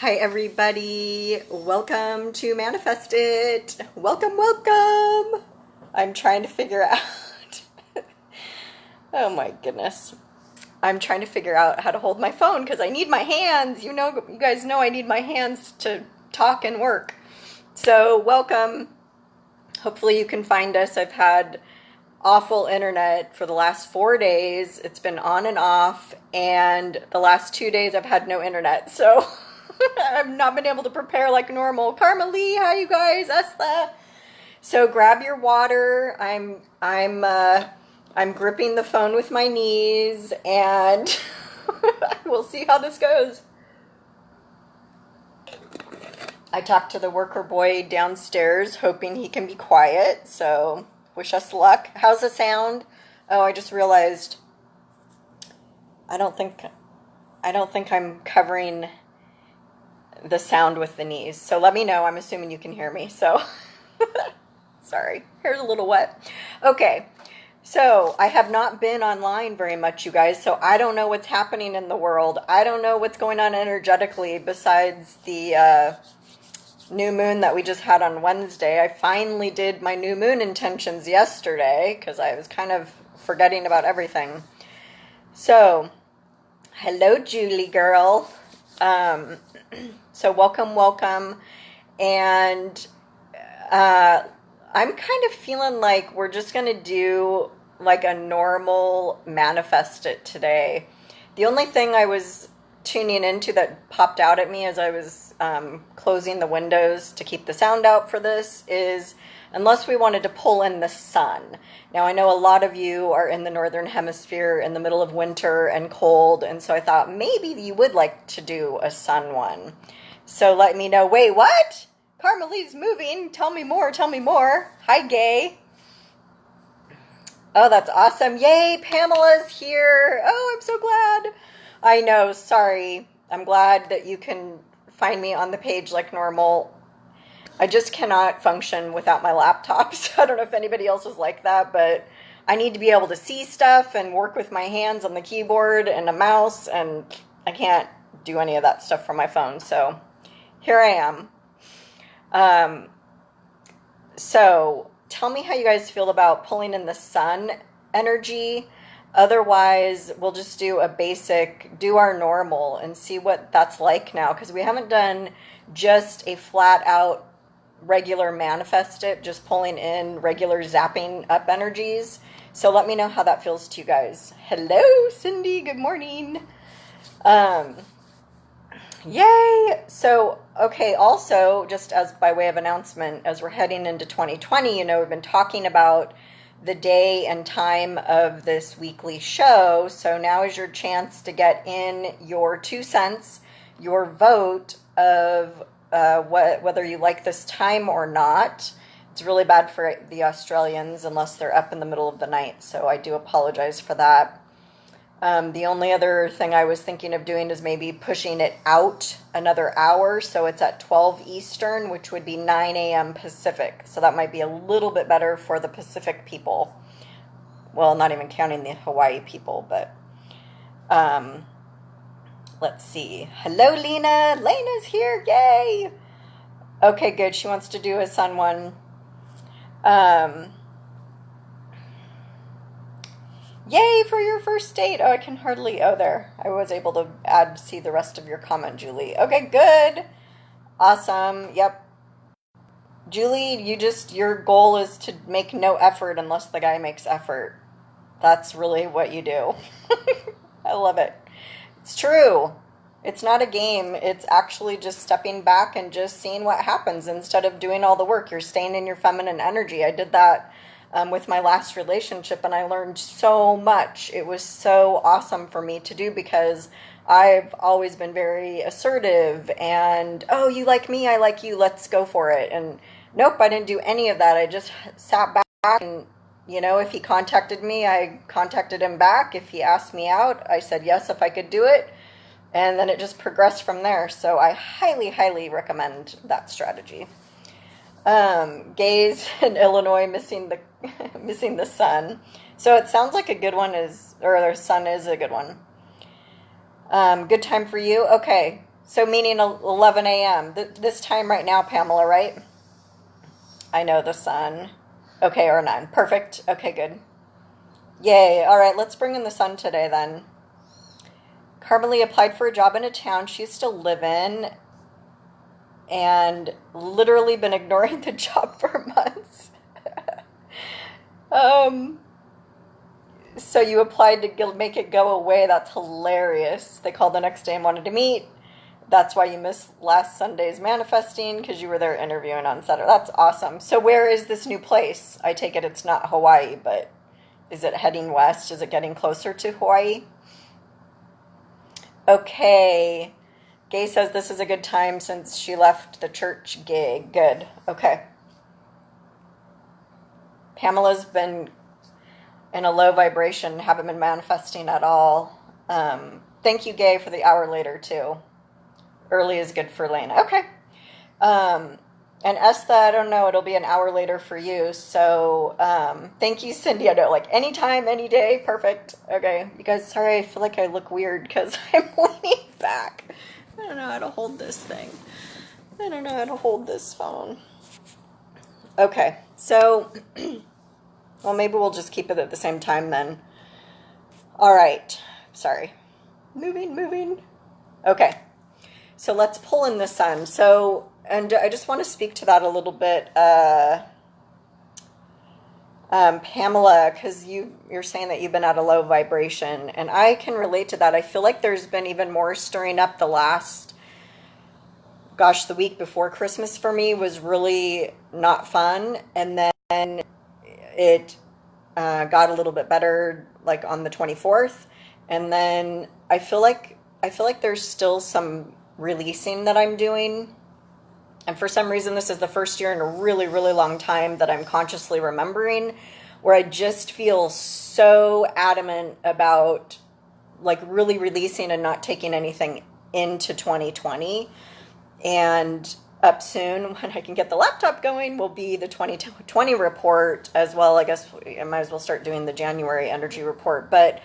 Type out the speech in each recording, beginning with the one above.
Hi, everybody. Welcome to Manifest It. Welcome, welcome. I'm trying to figure out. Oh my goodness. I'm trying to figure out how to hold my phone because I need my hands. You guys know I need my hands to talk and work. So, welcome. Hopefully, you can find us. I've had awful internet for the last 4 days. It's been on and off, and the last 2 days I've had no internet. So, I've not been able to prepare like normal. Karma Lee, hi you guys, Estha. So grab your water. I'm gripping the phone with my knees, and we'll see how this goes. I talked to the worker boy downstairs, hoping he can be quiet. So wish us luck. How's the sound? Oh, I just realized I don't think I'm covering the sound with the knees. So let me know. I'm assuming you can hear me. So sorry. Hair's a little wet. Okay. So I have not been online very much, you guys. So I don't know what's happening in the world. I don't know what's going on energetically besides the new moon that we just had on Wednesday. I finally did my new moon intentions yesterday because I was kind of forgetting about everything. So, hello, Julie girl. So welcome. And I'm kind of feeling like we're just going to do like a normal manifest it today. The only thing I was tuning into that popped out at me as I was closing the windows to keep the sound out for this is unless we wanted to pull in the sun. Now, I know a lot of you are in the northern hemisphere in the middle of winter and cold, and so I thought maybe you would like to do a sun one. So let me know. Wait, what? Karma Lee's moving. Tell me more. Hi, Gay. Oh, that's awesome. Yay, Pamela's here. Oh, I'm so glad. I know, sorry. I'm glad that you can find me on the page like normal. I just cannot function without my laptop. So I don't know if anybody else is like that, but I need to be able to see stuff and work with my hands on the keyboard and a mouse, and I can't do any of that stuff from my phone. So here I am. So tell me how you guys feel about pulling in the sun energy. Otherwise, we'll just do our normal and see what that's like now, because we haven't done just a flat out regular manifest it, just pulling in regular zapping up energies. So let me know how that feels to you guys. Hello, Cindy. Good morning. Yay. So, okay, also, just as by way of announcement, as we're heading into 2020, we've been talking about the day and time of this weekly show. So now is your chance to get in your 2 cents, your vote of whether you like this time or not. It's really bad for the Australians unless they're up in the middle of the night. So I do apologize for that. The only other thing I was thinking of doing is maybe pushing it out another hour. So it's at 12 Eastern, which would be 9 a.m. Pacific. So that might be a little bit better for the Pacific people. Well, not even counting the Hawaii people, but let's see. Hello, Lena. Lena's here. Yay. Okay, good. She wants to do a sun one. Yay for your first date. Oh, I can hardly. Oh, there. I was able to see the rest of your comment, Julie. Okay, good. Awesome. Yep. Julie, your goal is to make no effort unless the guy makes effort. That's really what you do. I love it. It's true. It's not a game. It's actually just stepping back and just seeing what happens instead of doing all the work. You're staying in your feminine energy. I did that with my last relationship, and I learned so much. It was so awesome for me to do because I've always been very assertive and, oh, you like me, I like you, let's go for it. And nope, I didn't do any of that. I just sat back and, if he contacted me, I contacted him back. If he asked me out, I said yes if I could do it. And then it just progressed from there. So I highly, highly recommend that strategy. Gays in Illinois missing the sun. So it sounds like a good one their sun is a good one. Good time for you. Okay. So meaning 11 a.m. This time right now, Pamela, right? I know the sun. Okay, or 9. Perfect. Okay, good. Yay. All right, let's bring in the sun today then. Carmelie applied for a job in a town she used to live in and literally been ignoring the job for months. um, so you applied to make it go away. That's hilarious. They called the next day and wanted to meet. That's why you missed last Sunday's manifesting, because you were there interviewing on Saturday. That's awesome. So where is this new place? I take it it's not Hawaii, but is it heading west? Is it getting closer to Hawaii? Okay. Gay says this is a good time since she left the church gig. Good. Okay. Pamela's been in a low vibration, haven't been manifesting at all. Thank you, Gay, for the hour later, too. Early is good for Lena. Okay. And Estha, I don't know, it'll be an hour later for you. So thank you, Cindy. I know, like anytime, any day. Perfect. Okay. You guys, sorry, I feel like I look weird because I'm leaning back. I don't know how to hold this thing. I don't know how to hold this phone. Okay. So, well, maybe we'll just keep it at the same time then. All right. Sorry. Moving. Okay. So let's pull in the sun. So, and I just want to speak to that a little bit, Pamela, because you're saying that you've been at a low vibration, and I can relate to that. I feel like there's been even more stirring up the week before Christmas for me was really not fun, and then it got a little bit better, like on the 24th, and then I feel like there's still some releasing that I'm doing. And for some reason, this is the first year in a really, really long time that I'm consciously remembering where I just feel so adamant about like really releasing and not taking anything into 2020. And up soon, when I can get the laptop going, will be the 2020 report as well. I guess I might as well start doing the January energy report. But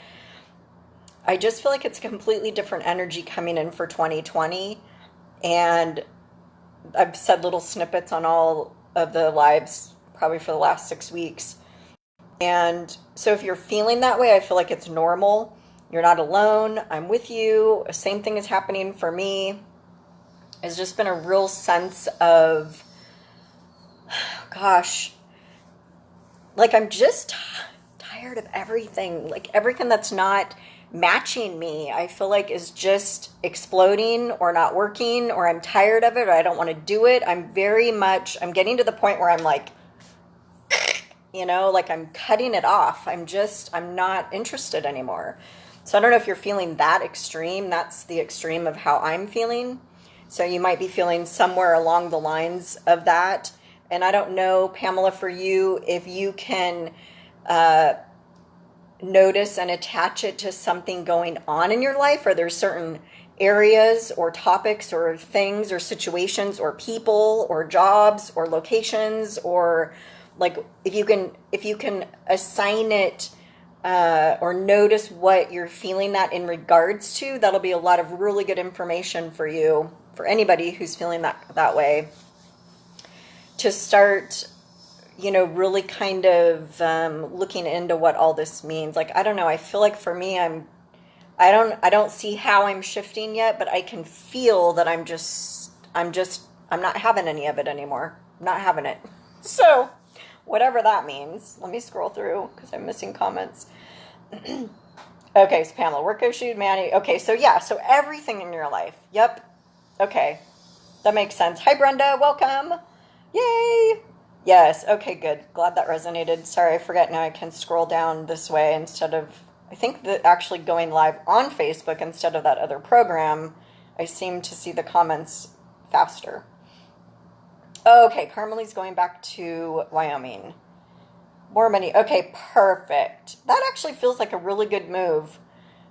I just feel like it's a completely different energy coming in for 2020. And I've said little snippets on all of the lives probably for the last 6 weeks. And so if you're feeling that way, I feel like it's normal. You're not alone. I'm with you. Same thing is happening for me. It's just been a real sense of, gosh, like I'm just tired of everything. Like everything that's not matching me, I feel like is just exploding or not working, or I'm tired of it, or I don't want to do it. I'm getting to the point where I'm like, like I'm cutting it off. I'm not interested anymore. So I don't know if you're feeling that extreme. That's the extreme of how I'm feeling. So you might be feeling somewhere along the lines of that. And I don't know, Pamela, for you, if you can notice and attach it to something going on in your life, or there's certain areas or topics or things or situations or people or jobs or locations, or like if you can assign it or notice what you're feeling that in regards to, that'll be a lot of really good information for you, for anybody who's feeling that way, to start really kind of looking into what all this means. Like, I don't know, I feel like for me, I don't see how I'm shifting yet, but I can feel that I'm not having any of it anymore. I'm not having it. So, whatever that means. Let me scroll through because I'm missing comments. Okay, so Pamela, work issue, Manny. Okay, so yeah, so everything in your life. Yep. Okay, that makes sense. Hi, Brenda. Welcome. Yay. Yes. Okay, good. Glad that resonated. Sorry, I forget now I can scroll down this way instead of, I think that actually going live on Facebook instead of that other program, I seem to see the comments faster. Okay, Carmelie's going back to Wyoming. More money. Okay, perfect. That actually feels like a really good move.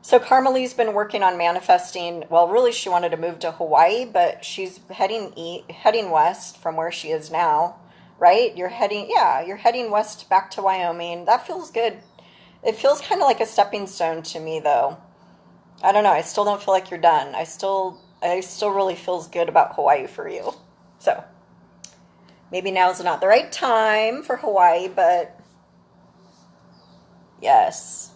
So Carmelie's been working on manifesting. Well, really, she wanted to move to Hawaii, but she's heading west from where she is now, right? You're heading west back to Wyoming. That feels good. It feels kind of like a stepping stone to me, though. I don't know. I still don't feel like you're done. I still I still really feels good about Hawaii for you. So maybe now's not the right time for Hawaii, but yes.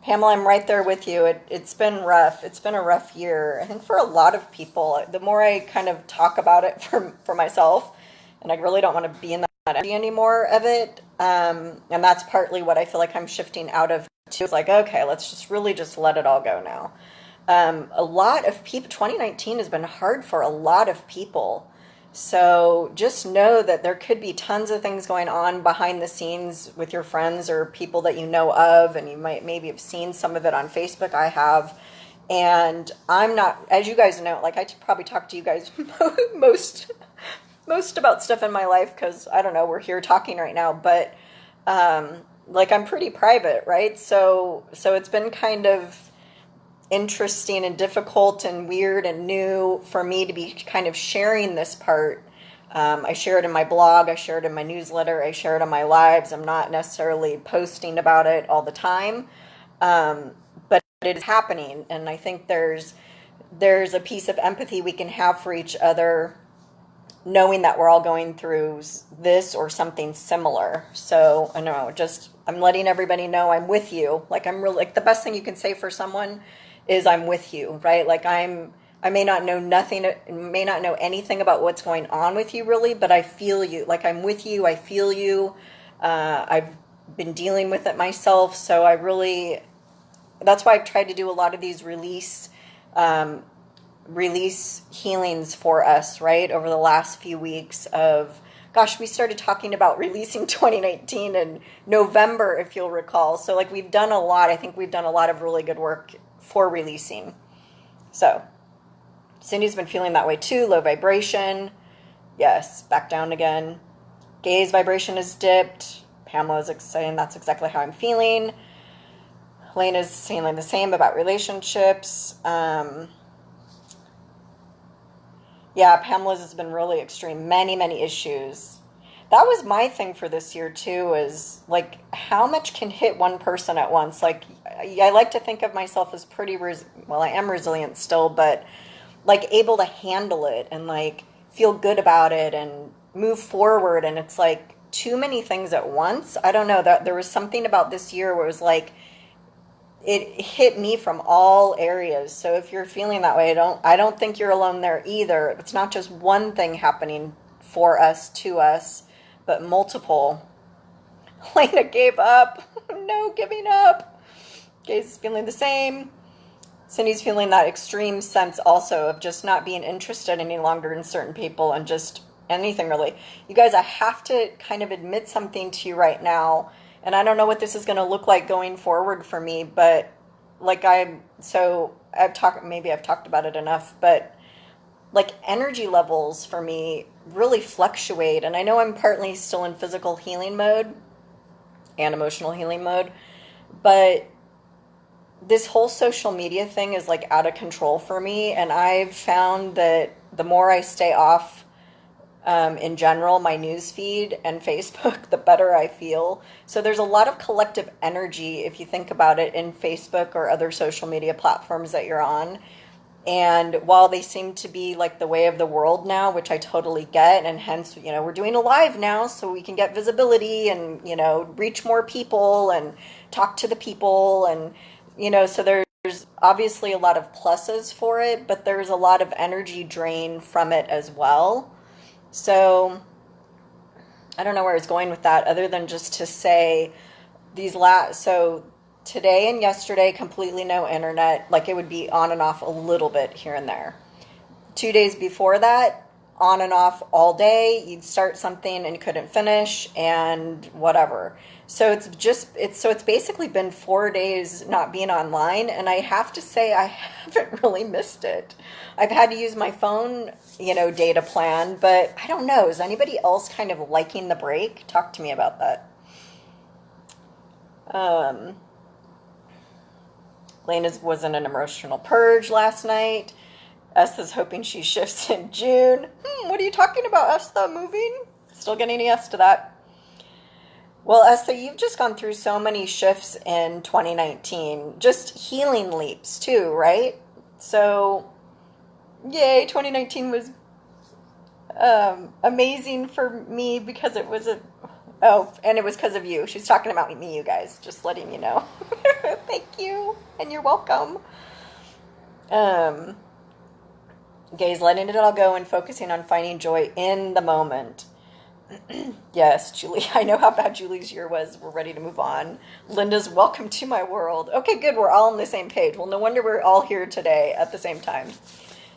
Pamela, I'm right there with you. It's been rough. It's been a rough year. I think for a lot of people, the more I kind of talk about it for myself, and I really don't want to be in that energy anymore of it. And that's partly what I feel like I'm shifting out of too. It's like, okay, let's just really just let it all go now. A lot of people, 2019 has been hard for a lot of people. So just know that there could be tons of things going on behind the scenes with your friends or people that you know of, and you might maybe have seen some of it on Facebook. I have. And I'm not, as you guys know, like probably talk to you guys most most about stuff in my life because I don't know, we're here talking right now, but like I'm pretty private, right? So it's been kind of interesting and difficult and weird and new for me to be kind of sharing this part. I share it in my blog, I share it in my newsletter, I share it on my lives. I'm not necessarily posting about it all the time, but it is happening, and I think there's a piece of empathy we can have for each other, knowing that we're all going through this or something similar. So I know, just I'm letting everybody know I'm with you. Like I'm really like the best thing you can say for someone is I'm with you, right? Like I may not know nothing, may not know anything about what's going on with you really, but I feel you. Like I'm with you. I feel you. I've been dealing with it myself, so I really. That's why I've tried to do a lot of these release healings for us, right? Over the last few weeks of, gosh, we started talking about releasing 2019 in November, if you'll recall. So like we've done a lot. I think we've done a lot of really good work for releasing. So Cindy's been feeling that way too. Low vibration. Yes, back down again. Gaze vibration is dipped. Pamela's saying that's exactly how I'm feeling. Helena's saying like the same about relationships. Yeah, Pamela's has been really extreme. Many, many issues. That was my thing for this year too, is like how much can hit one person at once. Like I like to think of myself as pretty, well, I am resilient still, but like able to handle it and like feel good about it and move forward. And it's like too many things at once. I don't know, that there was something about this year where it was like, it hit me from all areas. So if you're feeling that way, I don't think you're alone there either. It's not just one thing happening for us, to us, but multiple. Lena gave up. No giving up. Gaze is feeling the same. Cindy's feeling that extreme sense also of just not being interested any longer in certain people and just anything really. You guys, I have to kind of admit something to you right now. And I don't know what this is going to look like going forward for me, but like maybe I've talked about it enough, but like energy levels for me really fluctuate. And I know I'm partly still in physical healing mode and emotional healing mode, but this whole social media thing is like out of control for me. And I've found that the more I stay off in general, my news feed and Facebook, the better I feel. So there's a lot of collective energy, if you think about it, in Facebook or other social media platforms that you're on. And while they seem to be like the way of the world now, which I totally get, and hence, we're doing a live now so we can get visibility and, reach more people and talk to the people. And, so there's obviously a lot of pluses for it, but there's a lot of energy drain from it as well. So I don't know where I was going with that other than just to say so today and yesterday, completely no internet. Like it would be on and off a little bit here and there. 2 days before that, on and off all day. You'd start something and you couldn't finish and whatever. So it's basically been 4 days not being online, and I have to say I haven't really missed it. I've had to use my phone, data plan, but I don't know. Is anybody else kind of liking the break? Talk to me about that. Lena was in an emotional purge last night. Estha's hoping she shifts in June. What are you talking about, Estha? Moving? Still getting a yes to that. Well, Estha, you've just gone through so many shifts in 2019. Just healing leaps too, right? So, yay, 2019 was amazing for me because it was and it was because of you. She's talking about me, you guys, just letting you know. Thank you, and you're welcome. Um, Gaze, letting it all go and focusing on finding joy in the moment. Yes, Julie, I know how bad Julie's year was. We're ready to move on. Linda's welcome to my world. Okay, good. We're all on the same page. Well, no wonder we're all here today at the same time.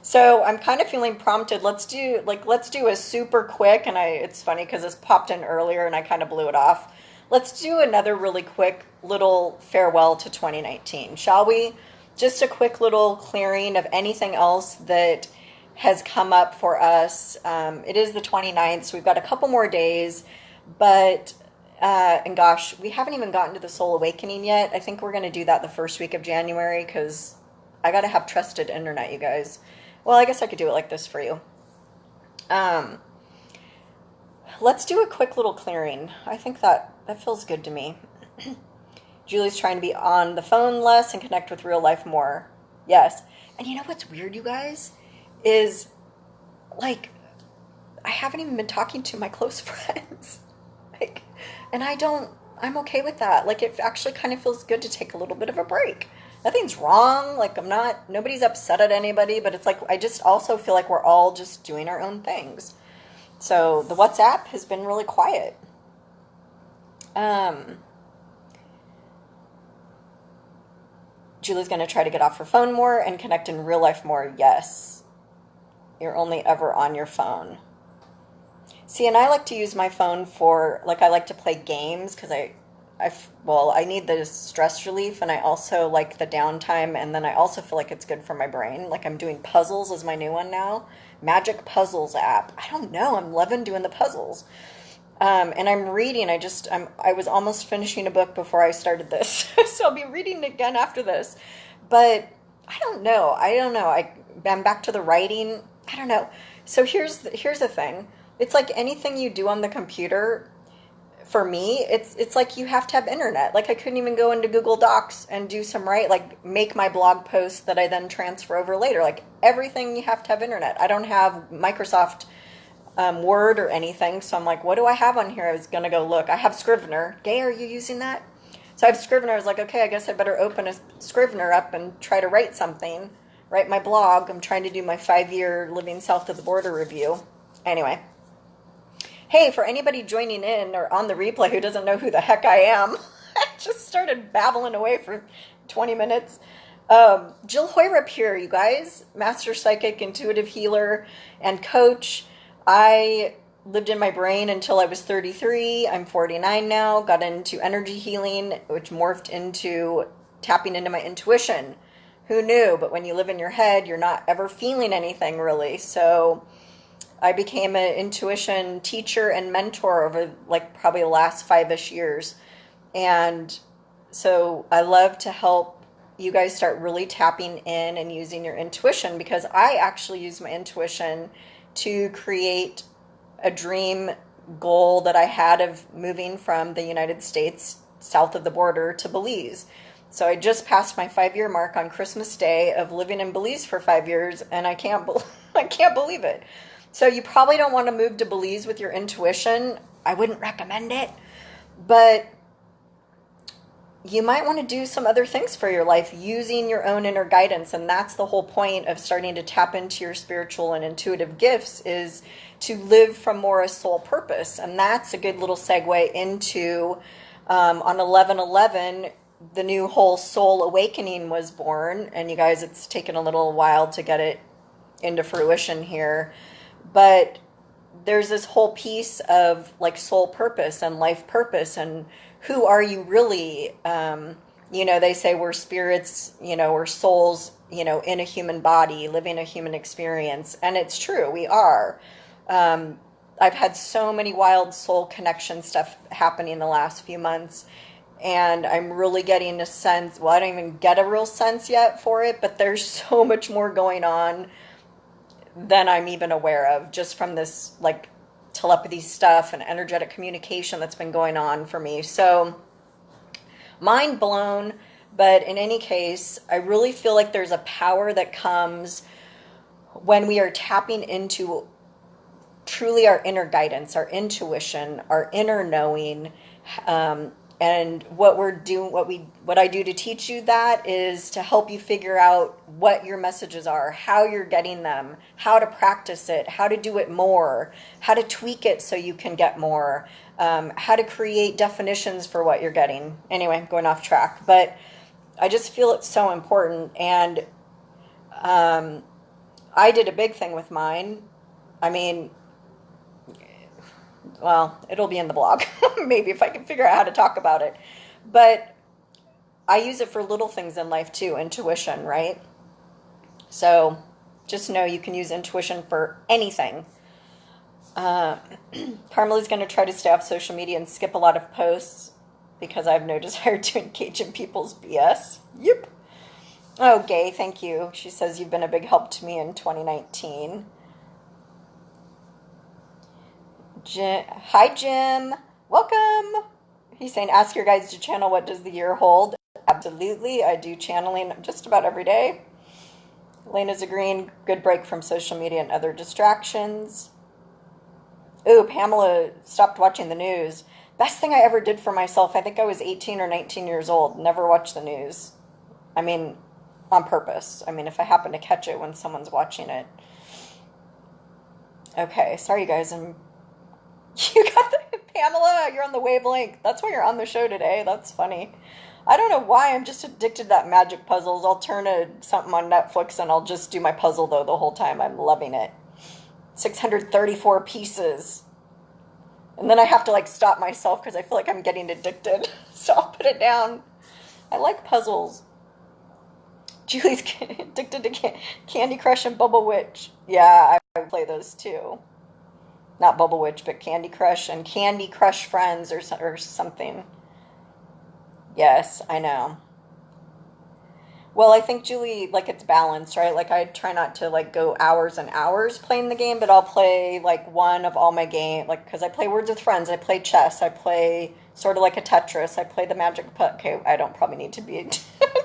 So I'm kind of feeling prompted. Let's do a super quick, and it's funny because this popped in earlier and I kind of blew it off. Let's do another really quick little farewell to 2019, shall we? Just a quick little clearing of anything else that has come up for us. It is the 29th, so we've got a couple more days, but and gosh, we haven't even gotten to the soul awakening yet. I think we're going to do that the first week of January because I got to have trusted internet, you guys. Well, I guess I could do it like this for you. Let's do a quick little clearing. I think that feels good to me. Julie's trying to be on the phone less and connect with real life more. Yes. And you know what's weird, you guys? Is like I haven't even been talking to my close friends. And I'm okay with that. Like, it actually kind of feels good to take a little bit of a break. Nothing's wrong. Like, nobody's upset at anybody, but it's like, I just also feel like we're all just doing our own things. So the WhatsApp has been really quiet. Julie's going to try to get off her phone more and connect in real life more. Yes. You're only ever on your phone. See, and I like to use my phone for, I like to play games because I need the stress relief, and I also like the downtime, and then I also feel like it's good for my brain. Like, I'm doing puzzles is my new one now. Magic Puzzles app. I don't know. I'm loving doing the puzzles. And I'm reading. I was almost finishing a book before I started this. So I'll be reading again after this. But I don't know. I'm back to the writing. I don't know. So here's the thing. It's like anything you do on the computer. For me, it's like you have to have internet. Like, I couldn't even go into Google Docs and do make my blog post that I then transfer over later. Like, everything you have to have internet. I don't have Microsoft Word or anything, so I'm like, what do I have on here? I was gonna go look. I have Scrivener. Gay, are you using that? So I have Scrivener. I was like, okay, I guess I better open a Scrivener up and try to write something. Write my blog. I'm trying to do my 5-year living south of the border review. Anyway. Hey, for anybody joining in or on the replay who doesn't know who the heck I am, I just started babbling away for 20 minutes. Jill Hoyrup here, you guys. Master Psychic, Intuitive Healer, and Coach. I lived in my brain until I was 33. I'm 49 now. Got into energy healing, which morphed into tapping into my intuition. Who knew? But when you live in your head, you're not ever feeling anything really. So I became an intuition teacher and mentor over probably the last 5-ish years. And so I love to help you guys start really tapping in and using your intuition, because I actually use my intuition to create a dream goal that I had of moving from the United States south of the border to Belize. So I just passed my 5-year mark on Christmas Day of living in Belize for 5 years, and I can't believe it. So you probably don't want to move to Belize with your intuition. I wouldn't recommend it. But you might want to do some other things for your life using your own inner guidance. And that's the whole point of starting to tap into your spiritual and intuitive gifts, is to live from more a soul purpose. And that's a good little segue into on 11/11, the new whole soul awakening was born. And you guys, it's taken a little while to get it into fruition here. But there's this whole piece of soul purpose and life purpose, and who are you really? They say we're spirits, we're souls, in a human body, living a human experience. And it's true, we are. I've had so many wild soul connection stuff happening the last few months. And I'm really getting a sense, I don't even get a real sense yet for it, but there's so much more going on than I'm even aware of, just from this telepathy stuff and energetic communication that's been going on for me. So mind blown, But in any case, I really feel like there's a power that comes when we are tapping into truly our inner guidance, our intuition, our inner knowing. And what we're doing, what I do to teach you that is to help you figure out what your messages are, how you're getting them, how to practice it, how to do it more, how to tweak it so you can get more, how to create definitions for what you're getting. Anyway, I'm going off track, but I just feel it's so important. And I did a big thing with mine. I mean, well, it'll be in the blog, maybe if I can figure out how to talk about it. But I use it for little things in life too, intuition, right? So just know you can use intuition for anything. Carmela's going to try to stay off social media and skip a lot of posts because I have no desire to engage in people's BS. Yep. Oh, Gay, thank you. She says you've been a big help to me in 2019. Hi, Jim. Welcome. He's saying, ask your guides to channel what does the year hold. Absolutely. I do channeling just about every day. Elena's agreeing. Good break from social media and other distractions. Ooh, Pamela stopped watching the news. Best thing I ever did for myself. I think I was 18 or 19 years old. Never watched the news. I mean, on purpose. I mean, if I happen to catch it when someone's watching it. Okay. Sorry, you guys. You got the Pamela, you're on the wavelength. That's why you're on the show today. That's funny. I don't know why. I'm just addicted to that magic puzzles. I'll turn to something on Netflix and I'll just do my puzzle though the whole time. I'm loving it. 634 pieces. And then I have to like stop myself because I feel like I'm getting addicted. So I'll put it down. I like puzzles. Julie's addicted to Candy Crush and Bubble Witch. Yeah, I play those too. Not Bubble Witch, but Candy Crush and Candy Crush Friends or something. Yes, I know. Well, I think, Julie, like it's balanced, right? Like I try not to like go hours and hours playing the game, but I'll play like one of all my game, like because I play Words with Friends, I play chess, I play sort of like a Tetris, I play the Magic Putt. Okay, I don't probably need to be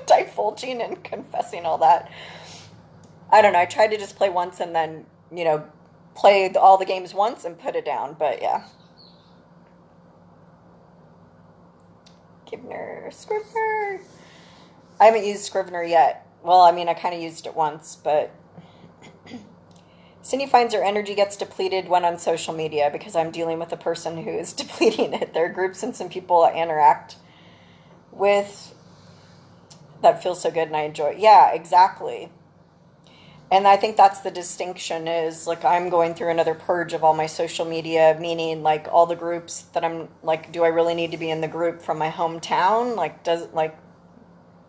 divulging and confessing all that. I don't know. I tried to just play once and then, play all the games once and put it down, but yeah. Scrivener. I haven't used Scrivener yet. Well, I mean, I kind of used it once, but Cindy finds her energy gets depleted when on social media because I'm dealing with a person who is depleting it. There are groups and some people I interact with that feel so good and I enjoy it. Yeah, exactly. And I think that's the distinction is like I'm going through another purge of all my social media, meaning like all the groups that I'm like, do I really need to be in the group from my hometown? Like,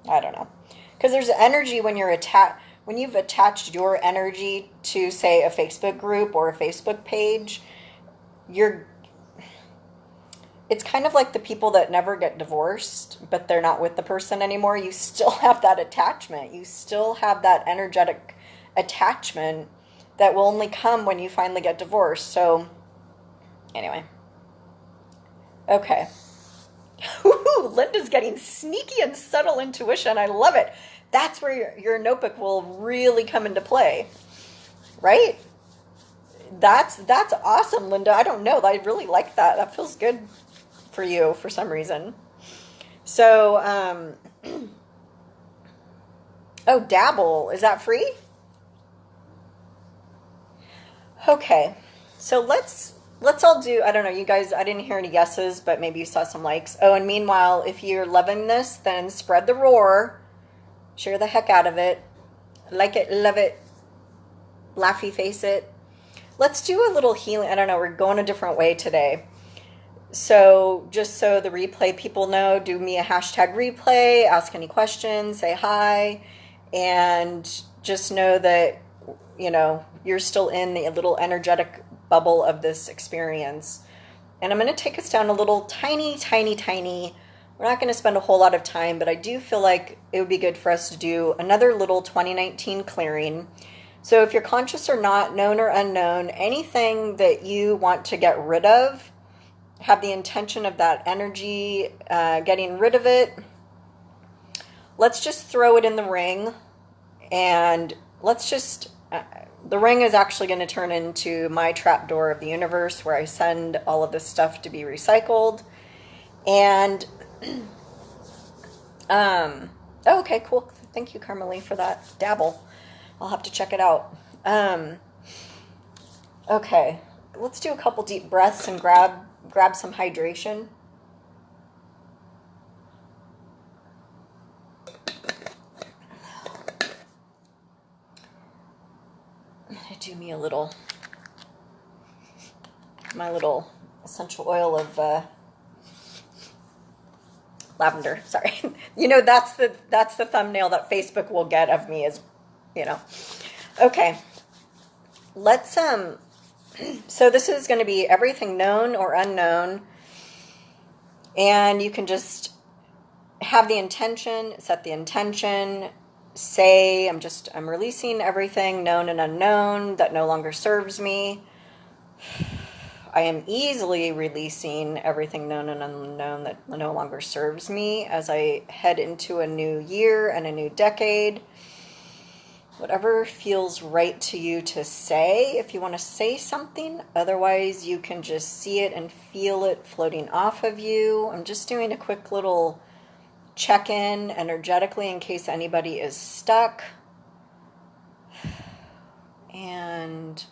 I don't know. Because there's energy when when you've attached your energy to, say, a Facebook group or a Facebook page, it's kind of like the people that never get divorced, but they're not with the person anymore. You still have that attachment. You still have that energetic attachment that will only come when you finally get divorced. So anyway. Okay. Linda's getting sneaky and subtle intuition. I love it. That's where your notebook will really come into play. Right? That's awesome, Linda. I don't know. I really like that. That feels good for you for some reason. So, oh, Dabble. Is that free? Okay. So let's all do, I don't know, you guys, I didn't hear any yeses, but maybe you saw some likes. Oh, and meanwhile, if you're loving this, then spread the roar. Share the heck out of it. Like it, love it. Laughy face it. Let's do a little healing. I don't know, we're going a different way today. So just so the replay people know, do me a hashtag replay, ask any questions, say hi, and just know that, you're still in the little energetic bubble of this experience. And I'm going to take us down a little tiny. We're not going to spend a whole lot of time, but I do feel like it would be good for us to do another little 2019 clearing. So if you're conscious or not, known or unknown, anything that you want to get rid of, have the intention of that energy, getting rid of it. let's just throw it in the ring, and let's just, the ring is actually going to turn into my trapdoor of the universe where I send all of this stuff to be recycled. And, oh, okay, cool. Thank you, Carmelie, for that dabble. I'll have to check it out. Okay, let's do a couple deep breaths and grab some hydration. I'm gonna do me my little essential oil of lavender. Sorry, you know, that's the thumbnail that Facebook will get of me, is, you know. Okay, let's so this is going to be everything known or unknown, and you can just have the intention, set the intention, say, I'm releasing everything known and unknown that no longer serves me. I am easily releasing everything known and unknown that no longer serves me as I head into a new year and a new decade. Whatever feels right to you to say, if you want to say something. Otherwise, you can just see it and feel it floating off of you. I'm just doing a quick little check-in energetically in case anybody is stuck. And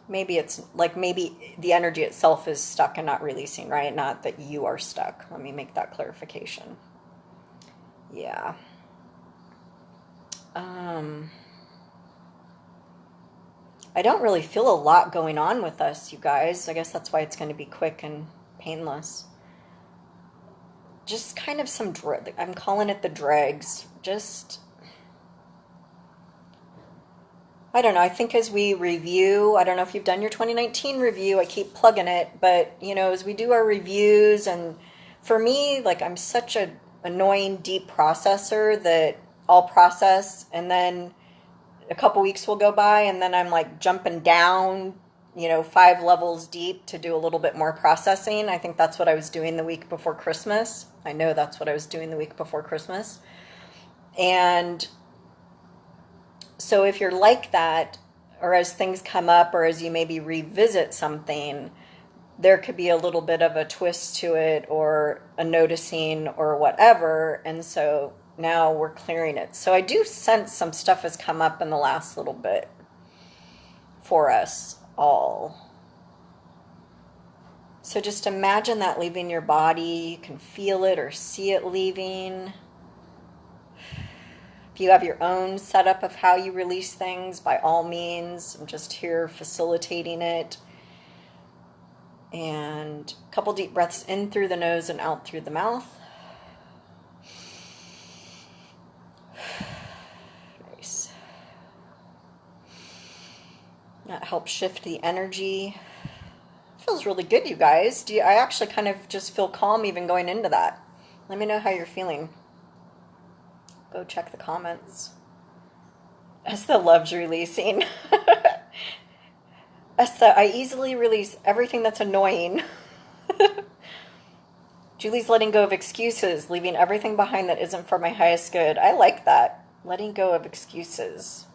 maybe it's like, maybe the energy itself is stuck and not releasing, right? Not that you are stuck. Let me make that clarification. Yeah. I don't really feel a lot going on with us, you guys. I guess that's why it's going to be quick and painless. Just kind of some, I'm calling it the dregs. Just, I don't know. I think as we review, I don't know if you've done your 2019 review. I keep plugging it, but, you know, as we do our reviews, and for me, like, I'm such a annoying deep processor that I'll process, and then a couple weeks will go by, and then I'm like jumping down, you know, 5 levels deep to do a little bit more processing. I think that's what I was doing the week before Christmas. I know that's what I was doing the week before Christmas. And so if you're like that, or as things come up, or as you maybe revisit something, there could be a little bit of a twist to it, or a noticing, or whatever. And so now we're clearing it. So I do sense some stuff has come up in the last little bit for us all. So just imagine that leaving your body. You can feel it or see it leaving. If you have your own setup of how you release things, by all means, I'm just here facilitating it. And a couple deep breaths in through the nose and out through the mouth. Nice. That helps shift the energy. Feels really good, you guys. I actually kind of just feel calm even going into that. Let me know how you're feeling. Go check the comments. Esther loves releasing. Esther, I easily release everything that's annoying. Julie's letting go of excuses, leaving everything behind that isn't for my highest good. I like that. Letting go of excuses.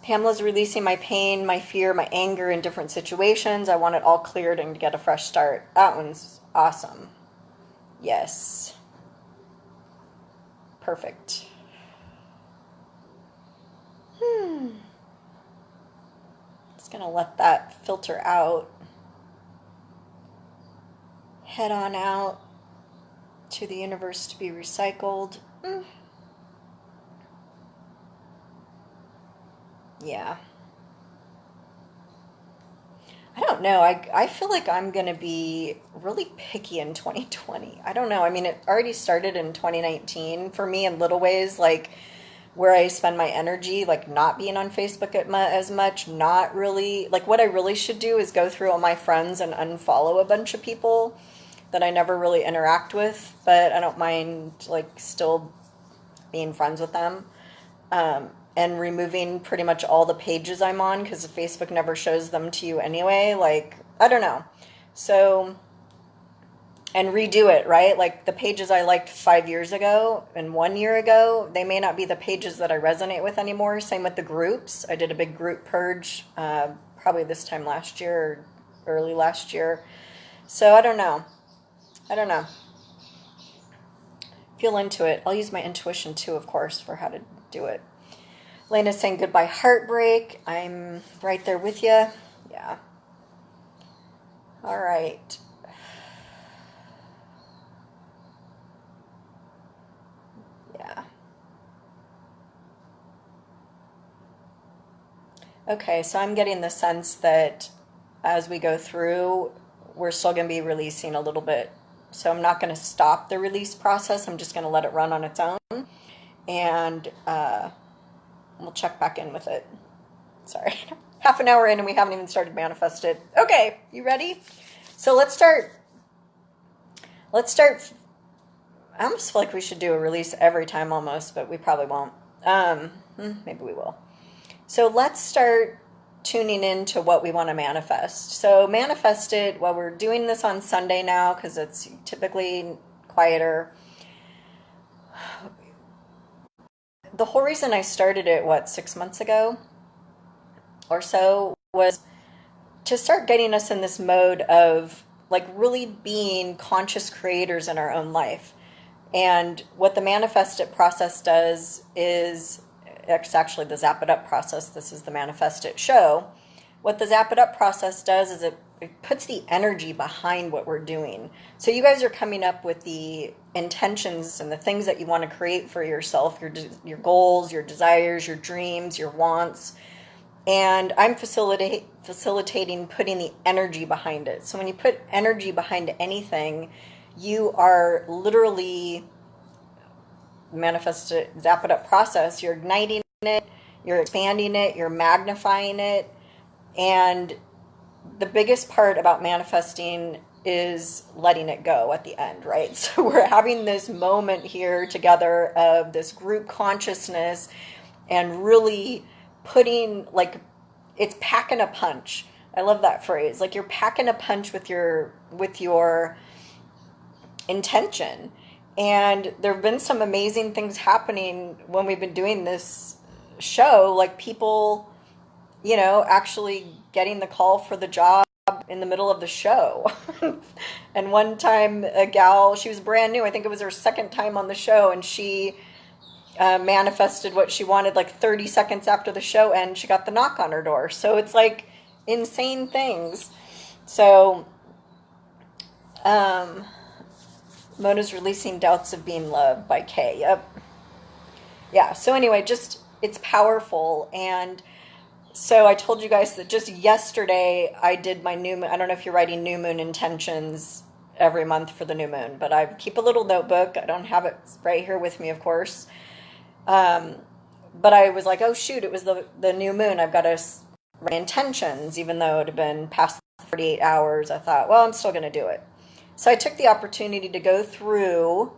Pamela's releasing my pain, my fear, my anger in different situations. I want it all cleared and to get a fresh start. That one's awesome. Yes. Perfect. Just gonna let that filter out. Head on out to the universe to be recycled. Yeah. I don't know. I feel like I'm going to be really picky in 2020. I don't know. I mean, it already started in 2019 for me in little ways, like where I spend my energy, like not being on Facebook as much, not really, like what I really should do is go through all my friends and unfollow a bunch of people that I never really interact with, but I don't mind like still being friends with them. And removing pretty much all the pages I'm on, because Facebook never shows them to you anyway. Like, I don't know. So and redo it, right? Like the pages I liked 5 years ago and 1 year ago, they may not be the pages that I resonate with anymore. Same with the groups. I did a big group purge probably this time last year or early last year. So I don't know. I don't know. Feel into it. I'll use my intuition too, of course, for how to do it. Lena's saying goodbye heartbreak. I'm right there with you. Yeah. All right. Yeah. Okay, so I'm getting the sense that as we go through, we're still going to be releasing a little bit. So I'm not going to stop the release process. I'm just going to let it run on its own. And we'll check back in with it. Sorry. Half an hour in and we haven't even started manifested. Okay, you ready? So let's start. I almost feel like we should do a release every time almost, but we probably won't. Maybe we will. So let's start tuning into what we want to manifest. So manifest it. Well, we're doing this on Sunday now because it's typically quieter. The whole reason I started it, 6 months ago or so, was to start getting us in this mode of like really being conscious creators in our own life. And what the manifest it process does is, it's actually the Zapped Up process. This is the manifest it show. What the Zapped Up process does is it puts the energy behind what we're doing. So you guys are coming up with the intentions and the things that you want to create for yourself, your goals, your desires, your dreams, your wants. And I'm facilitating putting the energy behind it. So when you put energy behind anything, you are literally manifest it, Zap It Up process. You're igniting it, you're expanding it, you're magnifying it. And the biggest part about manifesting is letting it go at the end, right? So we're having this moment here together of this group consciousness and really putting, like, it's packing a punch. I love that phrase. Like, you're packing a punch with your intention. And there have been some amazing things happening when we've been doing this show, like people, actually getting the call for the job in the middle of the show. And one time a gal, she was brand new, I think it was her second time on the show, and she manifested what she wanted like 30 seconds after the show, and she got the knock on her door. So it's like insane things. So Mona's releasing Doubts of Being Loved by Kay. Yep. Yeah, so anyway, just it's powerful. And so I told you guys that just yesterday I did my new moon. I don't know if you're writing new moon intentions every month for the new moon, but I keep a little notebook. I don't have it right here with me, of course. But I was like, oh shoot, it was the new moon. I've got to write intentions, even though it had been past 48 hours. I thought, well, I'm still going to do it. So I took the opportunity to go through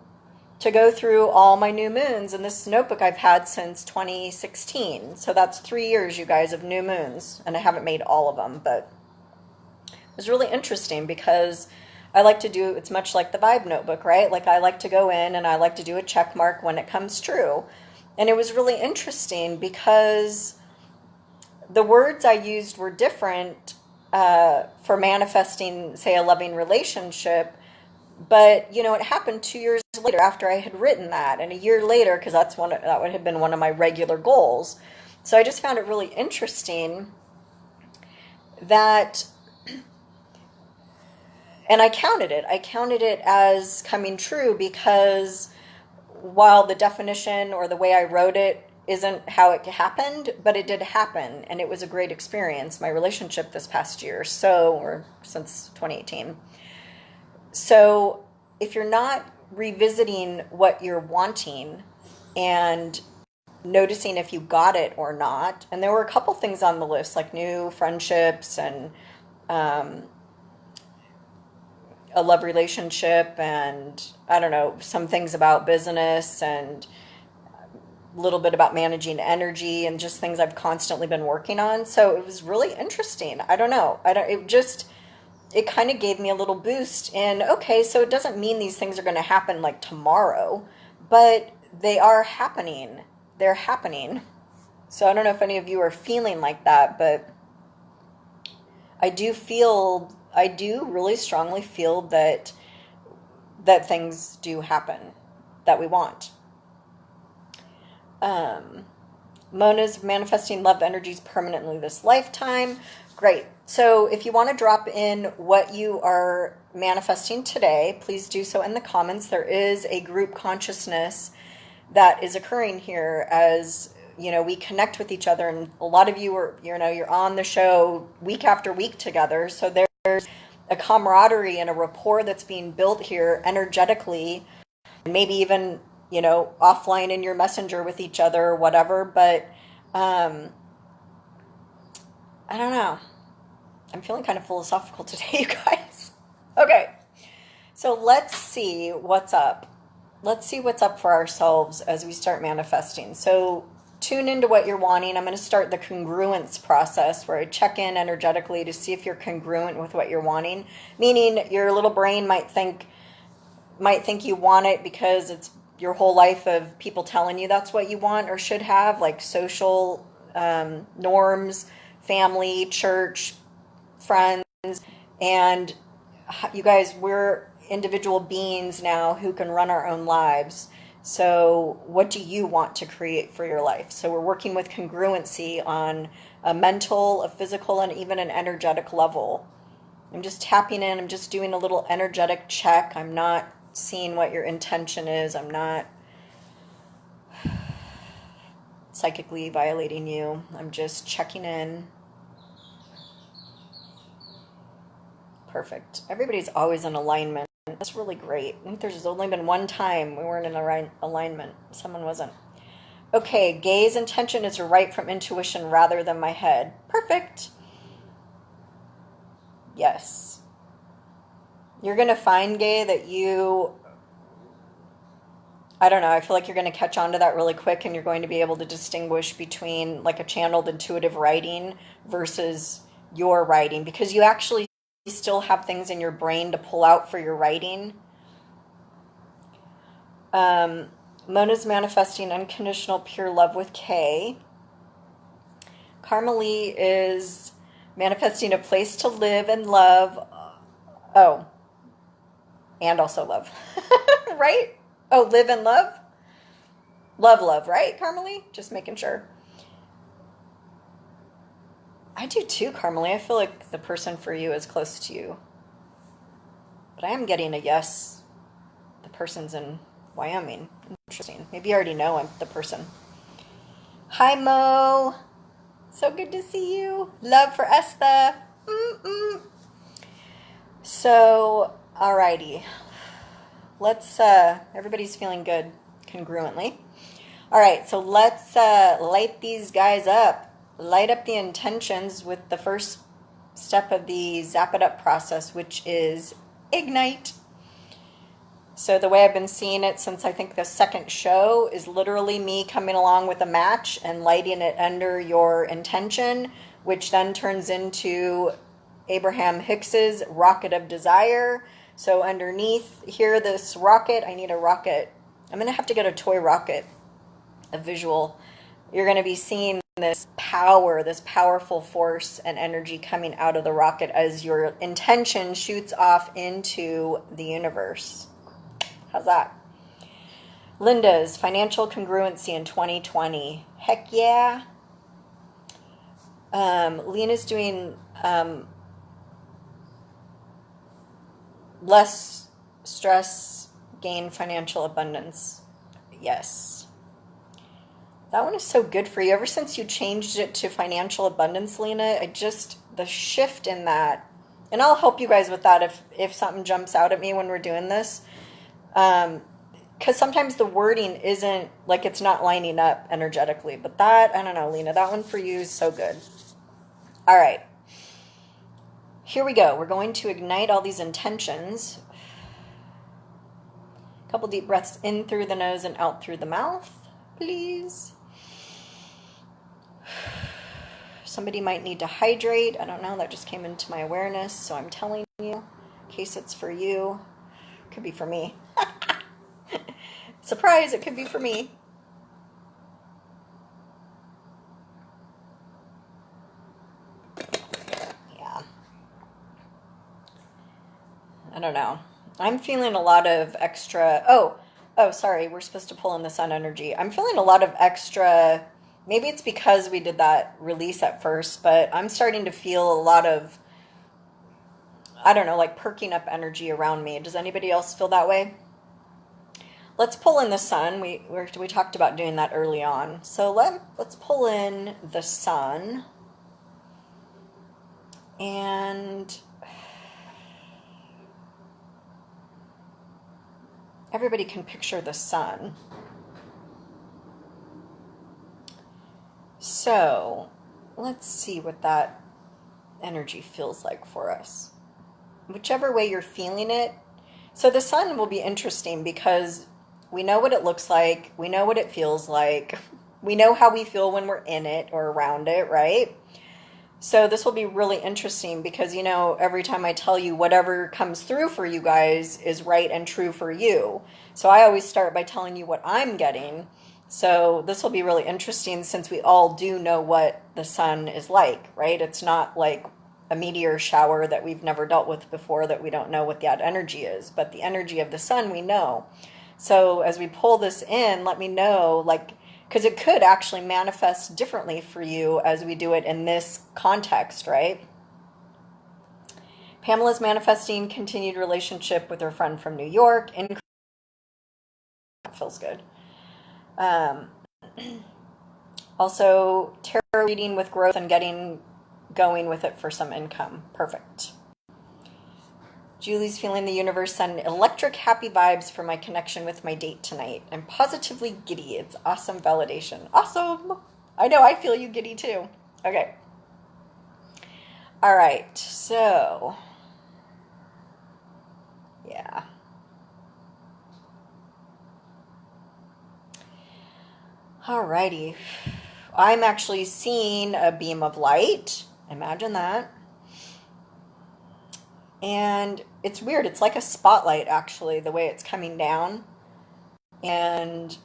all my new moons, and this notebook I've had since 2016. So that's 3 years, you guys, of new moons, and I haven't made all of them, but it was really interesting because I like to do, it's much like the vibe notebook, right? Like I like to go in and I like to do a check mark when it comes true. And it was really interesting because the words I used were different for manifesting, say, a loving relationship. But, it happened 2 years later after I had written that, and a year later, because that would have been one of my regular goals. So I just found it really interesting that, and I counted it as coming true, because while the definition or the way I wrote it isn't how it happened, but it did happen, and it was a great experience, my relationship this past year, or since 2018. So if you're not revisiting what you're wanting and noticing if you got it or not, and there were a couple things on the list, like new friendships and a love relationship, and I don't know, some things about business, and a little bit about managing energy, and just things I've constantly been working on. So it was really interesting. I don't know. it kind of gave me a little boost in, okay, so it doesn't mean these things are going to happen like tomorrow, but they are happening. They're happening. So I don't know if any of you are feeling like that, but I do really strongly feel that things do happen that we want. Mona's manifesting love energies permanently this lifetime. Great. So if you want to drop in what you are manifesting today, please do so in the comments. There is a group consciousness that is occurring here as, you know, we connect with each other, and a lot of you are, you know, you're on the show week after week together. So there's a camaraderie and a rapport that's being built here energetically, and maybe even, you know, offline in your messenger with each other or whatever. But I don't know. I'm feeling kind of philosophical today, you guys. Okay, so let's see what's up. Let's see what's up for ourselves as we start manifesting. So tune into what you're wanting. I'm going to start the congruence process where I check in energetically to see if you're congruent with what you're wanting. Meaning your little brain might think you want it because it's your whole life of people telling you that's what you want or should have, like social norms, family, church, friends. And you guys, we're individual beings now who can run our own lives. So what do you want to create for your life? So we're working with congruency on a mental, a physical, and even an energetic level. I'm just tapping in. I'm just doing a little energetic check. I'm not seeing what your intention is. I'm not psychically violating you. I'm just checking in. Perfect. Everybody's always in alignment. That's really great. I think there's only been one time we weren't in alignment. Someone wasn't. Okay, gaze intention is to write from intuition rather than my head. Perfect. Yes. You're going to find, Gay, that I don't know, I feel like you're going to catch on to that really quick, and you're going to be able to distinguish between like a channeled intuitive writing versus your writing, because you actually still have things in your brain to pull out for your writing. Mona's manifesting unconditional pure love with K. Carmelie is manifesting a place to live and love. Oh, and also love. Right? Oh, live and love? Love, right, Carmelie? Just making sure. I do too, Carmelie. I feel like the person for you is close to you. But I am getting a yes. The person's in Wyoming. Interesting. Maybe you already know the person. Hi, Mo. So good to see you. Love for Esther. So, alrighty. Let's, everybody's feeling good congruently. All right, so let's light these guys up. Light up the intentions with the first step of the Zapped Up process, which is ignite. So the way I've been seeing it since I think the second show is literally me coming along with a match and lighting it under your intention, which then turns into Abraham Hicks's rocket of desire. So underneath here, this rocket, I need a rocket. I'm going to have to get a toy rocket, a visual. You're going to be seeing this power, this powerful force and energy coming out of the rocket as your intention shoots off into the universe. How's that? Linda's financial congruency in 2020. Heck yeah. Lena's doing less stress, gain financial abundance. Yes. That one is so good for you. Ever since you changed it to financial abundance, Lena, the shift in that, and I'll help you guys with that if something jumps out at me when we're doing this. Because sometimes the wording isn't, like, it's not lining up energetically. But that, I don't know, Lena, that one for you is so good. All right. Here we go. We're going to ignite all these intentions. A couple deep breaths in through the nose and out through the mouth, please. Somebody might need to hydrate. I don't know. That just came into my awareness. So I'm telling you, in case it's for you. Could be for me. Surprise, it could be for me. Yeah. I don't know. I'm feeling a lot of extra. Oh, sorry. We're supposed to pull in the sun energy. I'm feeling a lot of extra. Maybe it's because we did that release at first, but I'm starting to feel a lot of, I don't know, like perking up energy around me. Does anybody else feel that way? Let's pull in the sun. We talked about doing that early on. So let's pull in the sun. And everybody can picture the sun. So let's see what that energy feels like for us. Whichever way you're feeling it. So the sun will be interesting because we know what it looks like. We know what it feels like. We know how we feel when we're in it or around it, right? So this will be really interesting because, you know, every time I tell you whatever comes through for you guys is right and true for you. So I always start by telling you what I'm getting. So this will be really interesting since we all do know what the sun is like, right? It's not like a meteor shower that we've never dealt with before that we don't know what that energy is. But the energy of the sun we know. So as we pull this in, let me know, like, because it could actually manifest differently for you as we do it in this context, right? Pamela's manifesting continued relationship with her friend from New York. That feels good. Also, tarot reading with growth and getting going with it for some income. Perfect. Julie's feeling the universe send electric happy vibes for my connection with my date tonight. I'm positively giddy. It's awesome validation. Awesome. I know, I feel you giddy too. Okay. All right. So, yeah. All righty. I'm actually seeing a beam of light. Imagine that. And it's weird. It's like a spotlight, actually, the way it's coming down. And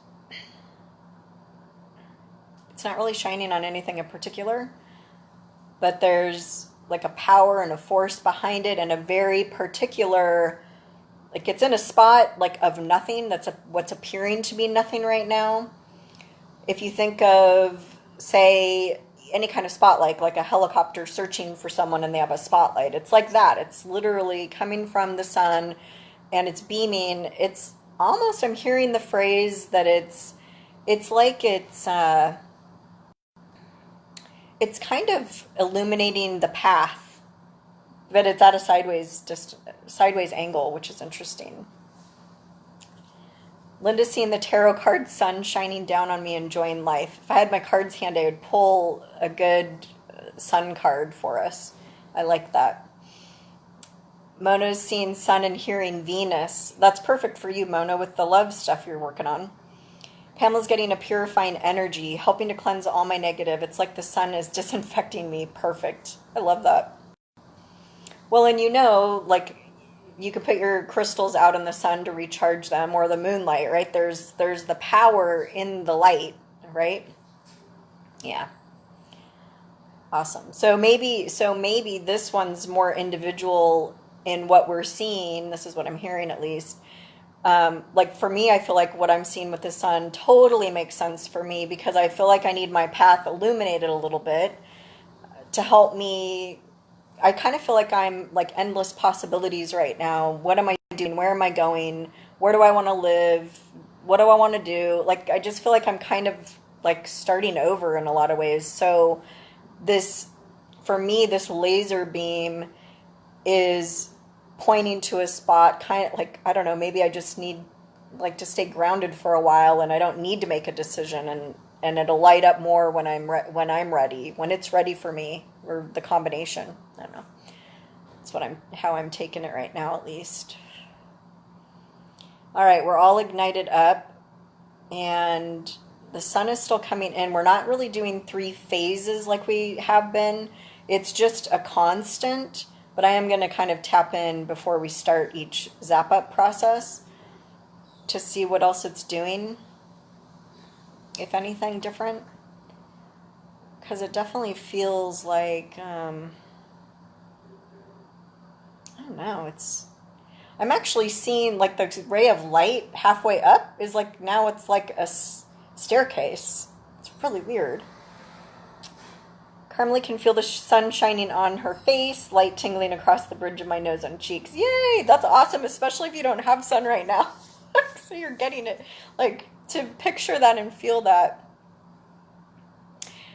it's not really shining on anything in particular, but there's like a power and a force behind it and a very particular, like it's in a spot like of nothing. That's what's appearing to be nothing right now. If you think of, say, any kind of spotlight, like a helicopter searching for someone and they have a spotlight, it's like that. It's literally coming from the sun and it's beaming. It's almost, I'm hearing the phrase that it's like it's kind of illuminating the path, but it's at a sideways angle, which is interesting. Linda's seeing the tarot card sun shining down on me, enjoying life. If I had my cards handy, I would pull a good sun card for us. I like that. Mona's seeing sun and hearing Venus. That's perfect for you, Mona, with the love stuff you're working on. Pamela's getting a purifying energy, helping to cleanse all my negative. It's like the sun is disinfecting me. Perfect. I love that. Well, and you know, like, you could put your crystals out in the sun to recharge them, or the moonlight, right? There's the power in the light, right? Yeah. Awesome. So maybe this one's more individual in what we're seeing. This is what I'm hearing, at least. Like for me, I feel like what I'm seeing with the sun totally makes sense for me because I feel like I need my path illuminated a little bit to help me. I kind of feel like I'm like endless possibilities right now. What am I doing? Where am I going? Where do I want to live? What do I want to do? Like, I just feel like I'm kind of like starting over in a lot of ways. So this, for me, this laser beam is pointing to a spot kind of like, I don't know, maybe I just need like to stay grounded for a while and I don't need to make a decision, and it'll light up more when I'm ready, when it's ready for me, or the combination. I don't know. That's how I'm taking it right now, at least. All right, we're all ignited up, and The sun is still coming in. We're not really doing 3 phases like we have been. It's just a constant, but I am going to kind of tap in before we start each zap up process to see what else it's doing, if anything different. Because it definitely feels like, I don't know, I'm actually seeing like the ray of light halfway up is like, now it's like a staircase. It's really weird. Carmelie can feel the sun shining on her face, light tingling across the bridge of my nose and cheeks. Yay, that's awesome, especially if you don't have sun right now. So you're getting it. Like, to picture that and feel that.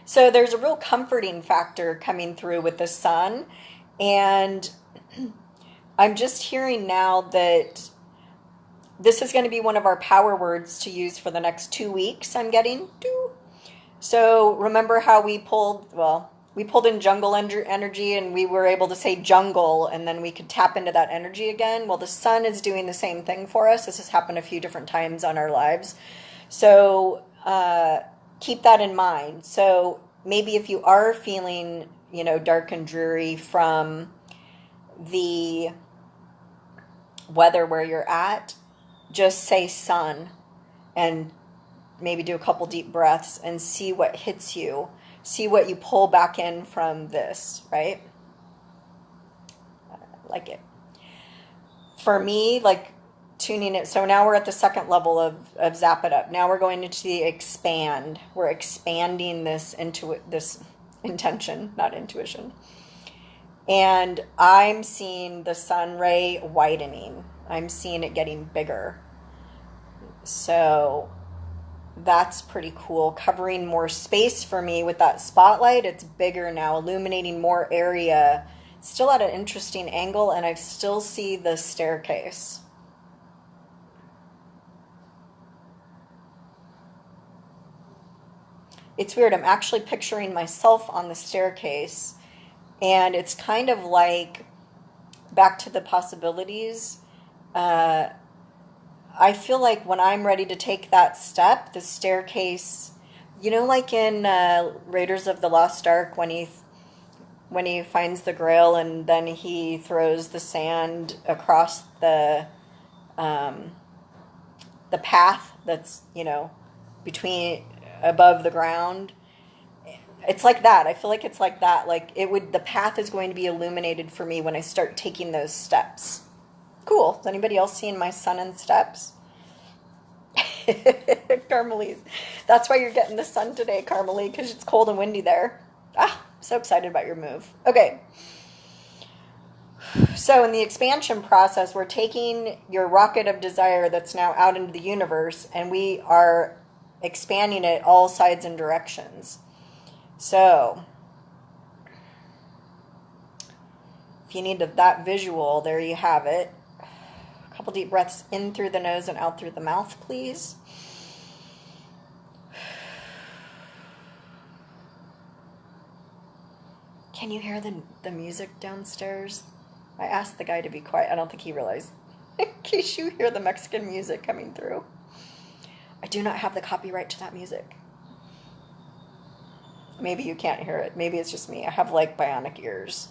So there's a real comforting factor coming through with the sun. And I'm just hearing now that this is going to be one of our power words to use for the next 2 weeks, I'm getting. So remember how we pulled in jungle energy, and we were able to say jungle, and then we could tap into that energy again. Well, the sun is doing the same thing for us. This has happened a few different times on our lives. So keep that in mind. So maybe if you are feeling, dark and dreary from the weather where you're at, just say sun and maybe do a couple deep breaths and see what hits you. See what you pull back in from this, right? I like it. For me, like tuning it. So now we're at the second level of Zap It Up. Now we're going into the expand. We're expanding this intention, not intuition. And I'm seeing the sun ray widening. I'm seeing it getting bigger. So that's pretty cool. Covering more space for me with that spotlight. It's bigger now, illuminating more area. It's still at an interesting angle, and I still see the staircase. It's weird. I'm actually picturing myself on the staircase, and it's kind of like back to the possibilities. I feel like when I'm ready to take that step, the staircase, like in Raiders of the Lost Ark, when he finds the Grail and then he throws the sand across the path that's, between above the ground. It's like that. I feel like it's like that. Like the path is going to be illuminated for me when I start taking those steps. Cool. Is anybody else seeing my sun and steps? Carmelie. That's why you're getting the sun today, Carmelie, because it's cold and windy there. So excited about your move. Okay. So in the expansion process, we're taking your rocket of desire that's now out into the universe, and we are expanding it all sides and directions. So if you need that visual, there you have it. A couple deep breaths in through the nose and out through the mouth, please. Can you hear the music downstairs? I asked the guy to be quiet. I don't think he realized. In case you hear the Mexican music coming through. I do not have the copyright to that music. Maybe you can't hear it. Maybe it's just me. I have like bionic ears.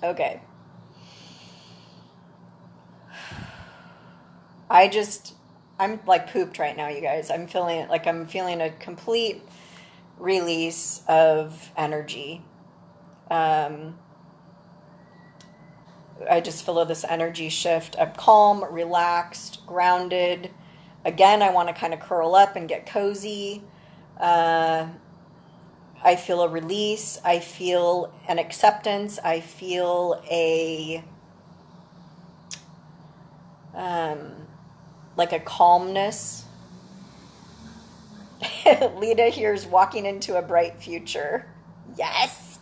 Okay. I'm like pooped right now, you guys. I'm feeling a complete release of energy. I just feel this energy shift. I'm calm, relaxed, grounded. Again, I want to kind of curl up and get cozy. I feel a release. I feel an acceptance. I feel like a calmness. Lita here's walking into a bright future. Yes.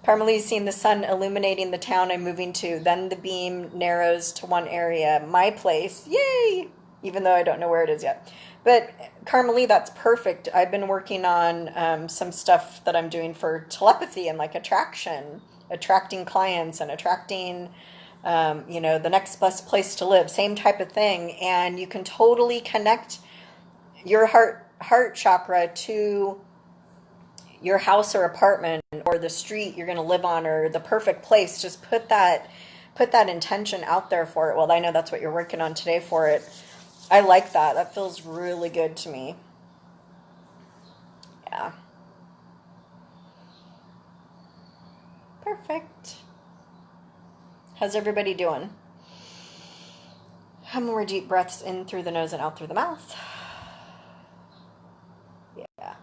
Carmelie's seen the sun illuminating the town I'm moving to. Then the beam narrows to one area. My place. Yay! Even though I don't know where it is yet. But Carmelie, that's perfect. I've been working on some stuff that I'm doing for telepathy and like attracting clients and attracting, the next best place to live. Same type of thing. And you can totally connect your heart chakra to your house or apartment or the street you're going to live on or the perfect place. Just put that intention out there for it. Well, I know that's what you're working on today for it. I like that. That feels really good to me. Yeah. Perfect. How's everybody doing? How more deep breaths in through the nose and out through the mouth. Yeah.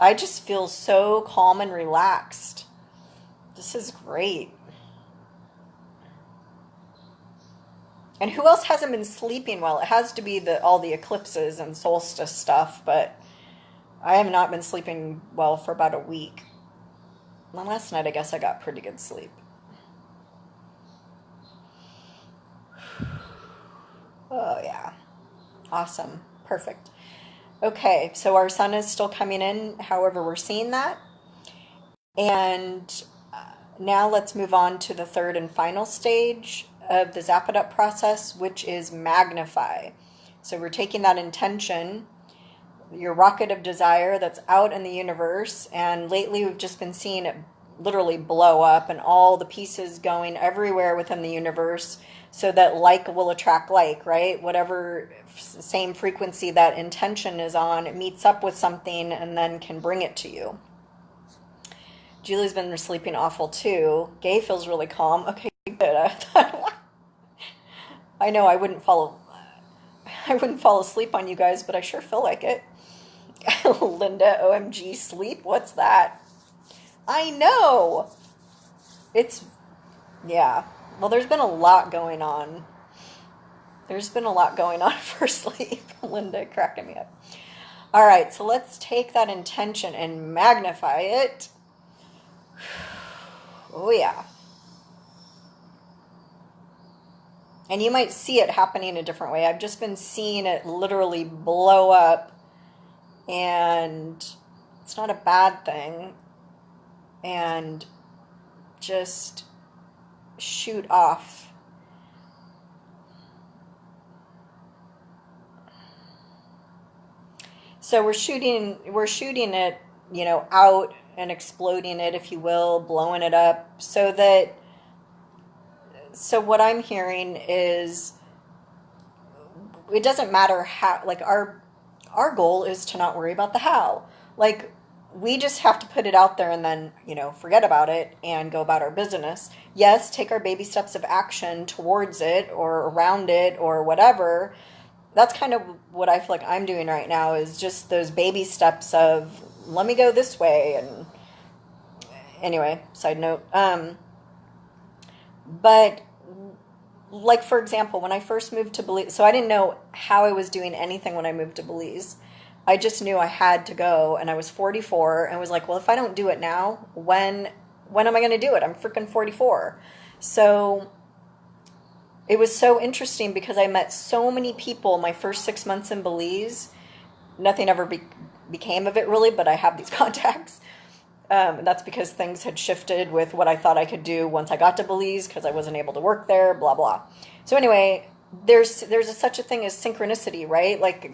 I just feel so calm and relaxed. This is great. And who else hasn't been sleeping well? It has to be all the eclipses and solstice stuff, but I have not been sleeping well for about a week. And last night I guess I got pretty good sleep. Oh yeah. Awesome. Perfect. Okay, so our sun is still coming in, however we're seeing that. And now let's move on to the third and final stage of the Zapped Up process, which is magnify. So we're taking that intention, your rocket of desire that's out in the universe, and lately we've just been seeing it literally blow up and all the pieces going everywhere within the universe so that like will attract like, right? Whatever same frequency that intention is on, it meets up with something and then can bring it to you. Julie's been sleeping awful too. Gay feels really calm. Okay, good. I know I wouldn't fall asleep on you guys, but I sure feel like it. Linda, OMG, sleep? What's that? I know. Yeah. Well, there's been a lot going on. There's been a lot going on for sleep. Linda cracking me up. All right, so let's take that intention and magnify it. Oh, yeah. And you might see it happening a different way. I've just been seeing it literally blow up, and it's not a bad thing. And just shoot off. So we're shooting it, out and exploding it, if you will, blowing it up, so what I'm hearing is it doesn't matter how, like our goal is to not worry about the how. Like we just have to put it out there and then, forget about it and go about our business. Yes, take our baby steps of action towards it or around it or whatever. That's kind of what I feel like I'm doing right now, is just those baby steps of let me go this way. And anyway, side note. But like, for example, when I first moved to Belize, so I didn't know how I was doing anything when I moved to Belize. I just knew I had to go, and I was 44 and was like, well, if I don't do it now, when am I going to do it? I'm freaking 44. So it was so interesting because I met so many people my first 6 months in Belize. Nothing ever became of it really, but I have these contacts. That's because things had shifted with what I thought I could do once I got to Belize, because I wasn't able to work there, blah, blah. So anyway, there's such a thing as synchronicity, right? Like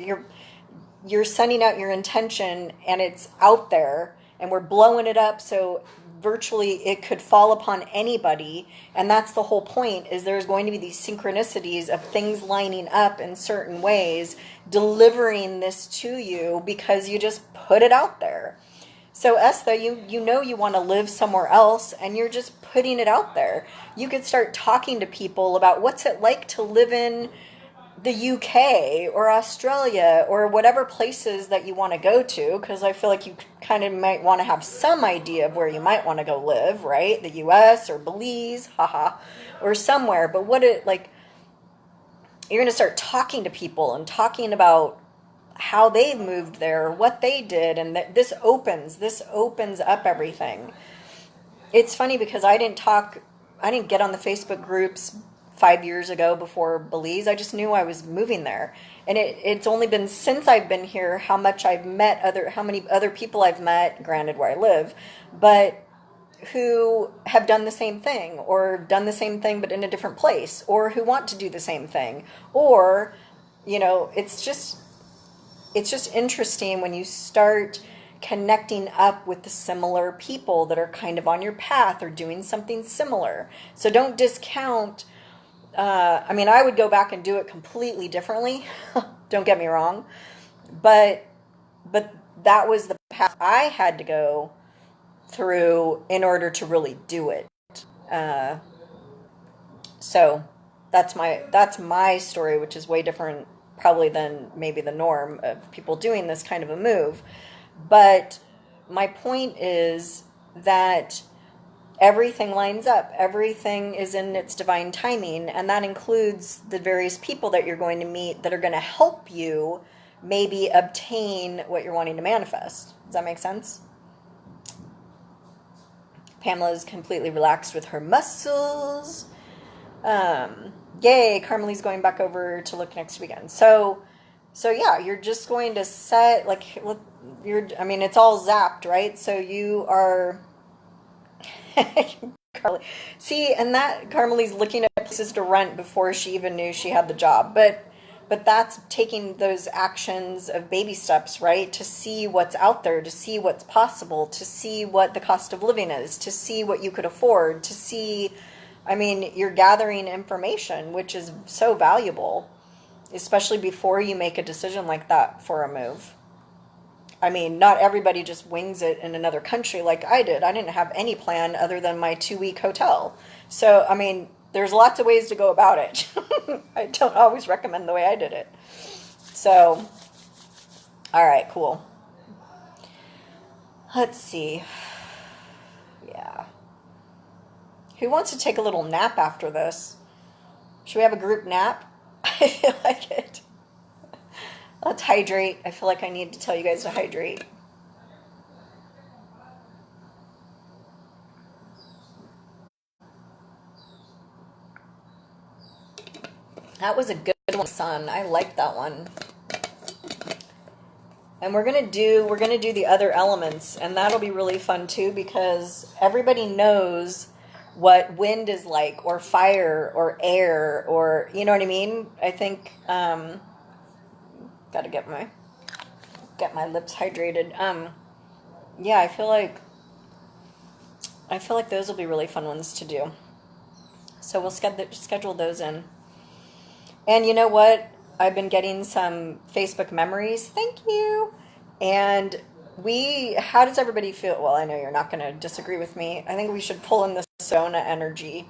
you're sending out your intention and it's out there and we're blowing it up so virtually it could fall upon anybody. And that's the whole point, is there's going to be these synchronicities of things lining up in certain ways, delivering this to you because you just put it out there. So Esther, you know you want to live somewhere else and you're just putting it out there. You could start talking to people about what's it like to live in the UK or Australia or whatever places that you want to go to, because I feel like you kind of might want to have some idea of where you might want to go live, right? The US or Belize, or somewhere. But you're going to start talking to people and talking about how they moved there, what they did, and this opens up everything. It's funny because I didn't get on the Facebook groups 5 years ago before Belize. I just knew I was moving there. And it's only been since I've been here how many other people I've met, granted where I live, but who have done the same thing, or done the same thing but in a different place, or who want to do the same thing, or it's just interesting when you start connecting up with the similar people that are kind of on your path or doing something similar. So don't discount. I mean, I would go back and do it completely differently. Don't get me wrong, but that was the path I had to go through in order to really do it. Uh, so that's my story, which is way different probably than maybe the norm of people doing this kind of a move. But my point is that everything lines up. Everything is in its divine timing, and that includes the various people that you're going to meet that are going to help you maybe obtain what you're wanting to manifest. Does that make sense? Pamela is completely relaxed with her muscles. Yay, Carmelie's going back over to look next weekend. So yeah, you're just going to set, like, I mean, it's all zapped, right? So you are, Carly. See, and that Carmelie's looking at places to rent before she even knew she had the job. But that's taking those actions of baby steps, right? To see what's out there, to see what's possible, to see what the cost of living is, to see what you could afford, to see, I mean, you're gathering information, which is so valuable, especially before you make a decision like that for a move. I mean, not everybody just wings it in another country like I did. I didn't have any plan other than my 2-week hotel. So, I mean, there's lots of ways to go about it. I don't always recommend the way I did it. So, all right, cool. Let's see. Yeah. Who wants to take a little nap after this? Should we have a group nap? I feel like it. Let's hydrate. I feel like I need to tell you guys to hydrate. That was a good one, son. I like that one. And we're gonna do the other elements, and that'll be really fun too, because everybody knows what wind is like, or fire, or air, or, you know what I mean? I think gotta get my lips hydrated. Yeah, I feel like those will be really fun ones to do. So we'll schedule those in. And you know what? I've been getting some Facebook memories. Thank you. And how does everybody feel? Well, I know you're not going to disagree with me. I think we should pull in the Sedona energy.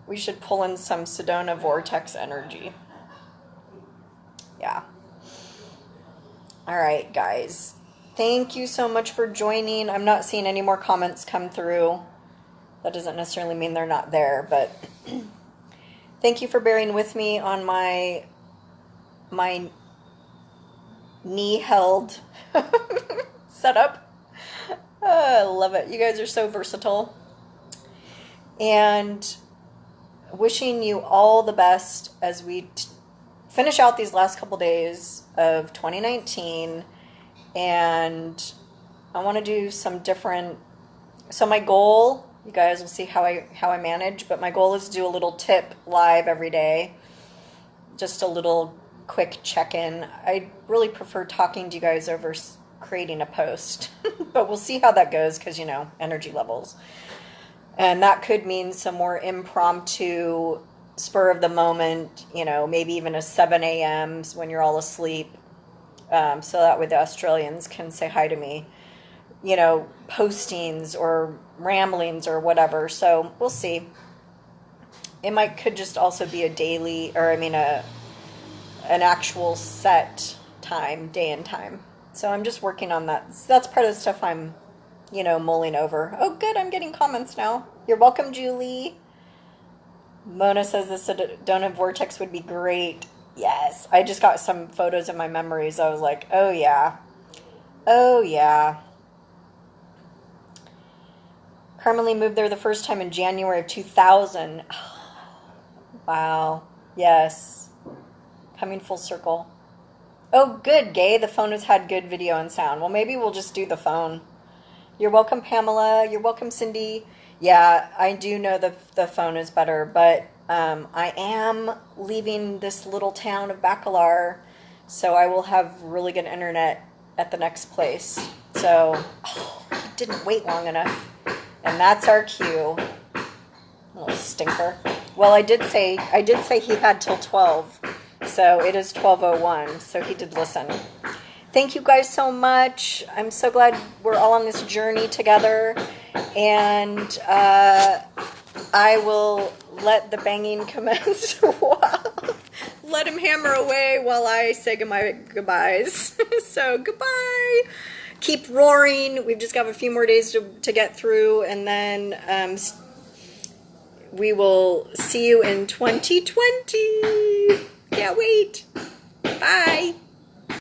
We should pull in some Sedona vortex energy. Yeah. All right, guys. Thank you so much for joining. I'm not seeing any more comments come through. That doesn't necessarily mean they're not there, but thank you for bearing with me on my knee-held setup. I love it. You guys are so versatile. And wishing you all the best as we finish out these last couple days of 2019. And I want to do some different. So my goal, you guys will see how I manage, but my goal is to do a little tip live every day. Just a little quick check-in. I really prefer talking to you guys over creating a post, but we'll see how that goes, because, you know, energy levels. And that could mean some more impromptu, spur of the moment, you know, maybe even a 7 a.m. when you're all asleep. So that way the Australians can say hi to me, you know, postings or ramblings or whatever. So we'll see. It could just also be a daily, or I mean an actual set time, day and time. So I'm just working on that. So that's part of the stuff I'm, you know, mulling over. Oh, good. I'm getting comments now. You're welcome, Julie. Mona says the Sedona vortex would be great. Yes. I just got some photos in my memories. I was like, oh, yeah. Oh, yeah. Carmelie moved there the first time in January of 2000. Wow. Yes. Coming full circle. Oh, good, Gay. The phone has had good video and sound. Well, maybe we'll just do the phone. You're welcome, Pamela. You're welcome, Cindy. Yeah, I do know the phone is better, but I am leaving this little town of Bacalar So I will have really good internet at the next place. So, oh, he didn't wait long enough. And that's our cue. Little stinker. Well, I did say he had till 12. So it is 12:01. So he did listen. Thank you guys so much. I'm so glad we're all on this journey together. And I will let the banging commence. Let him hammer away while I say goodbyes. So goodbye. Keep roaring. We've just got a few more days to get through, and then we will see you in 2020. Can't wait. Bye.